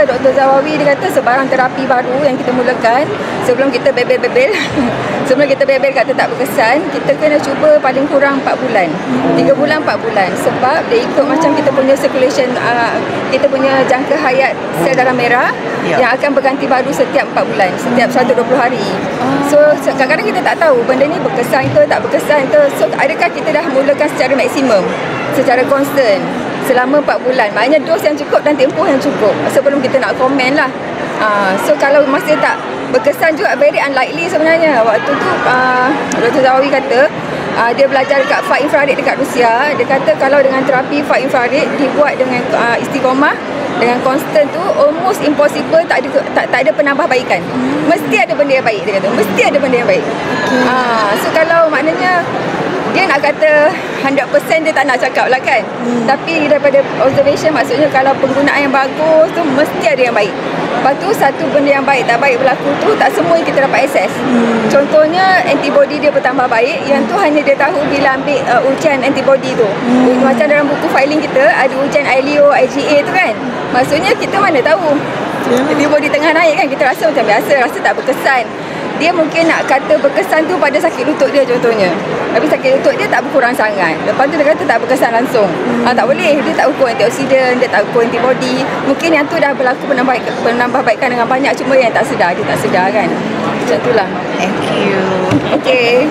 Dr. Zawawi dia kata sebarang terapi baru yang kita mulakan sebelum kita bebel-bebel sebelum kita bebel kata tak berkesan, kita kena cuba paling kurang 4 bulan 3 bulan 4 bulan sebab dia ikut macam kita punya circulation, kita punya jangka hayat sel darah merah yang akan berganti baru setiap 4 bulan, setiap 120 hari. So kadang-kadang kita tak tahu benda ni berkesan ke tak berkesan ke. So adakah kita dah mulakan secara maksimum, secara constant selama 4 bulan, maknanya dos yang cukup dan tempoh yang cukup sebelum kita nak komen lah. So kalau masih tak berkesan juga, very unlikely sebenarnya. Waktu tu Dr. Zawawi kata dia belajar dekat far infrared dekat Rusia. Dia kata kalau dengan terapi far infrared dibuat dengan istiqomah, dengan constant tu, almost impossible tak ada penambahbaikan. Mesti ada benda yang baik, dia kata. Mesti ada benda yang baik. So kalau maknanya dia nak kata 100% dia tak nak cakap lah kan. Tapi daripada observation, maksudnya kalau penggunaan yang bagus tu mesti ada yang baik. Lepas tu satu benda yang baik tak baik berlaku tu tak semua kita dapat akses. Contohnya antibody dia bertambah baik, yang tu hanya dia tahu bila ambil ujian antibody tu. Macam dalam buku filing kita ada ujian ILO, IgA tu kan. Maksudnya kita mana tahu antibody tengah naik kan, kita rasa macam biasa, rasa tak berkesan. Dia mungkin nak kata berkesan tu pada sakit lutut dia contohnya. Tapi sakit lutut dia tak berkurang sangat. Lepas tu dia kata tak berkesan langsung. Tak boleh. Dia tak ukur antioksidan, dia tak ukur antibody. Mungkin yang tu dah berlaku penambahbaikan dengan banyak, cuma yang tak sedar, dia tak sedar kan. Macam itulah. Thank you. Okay.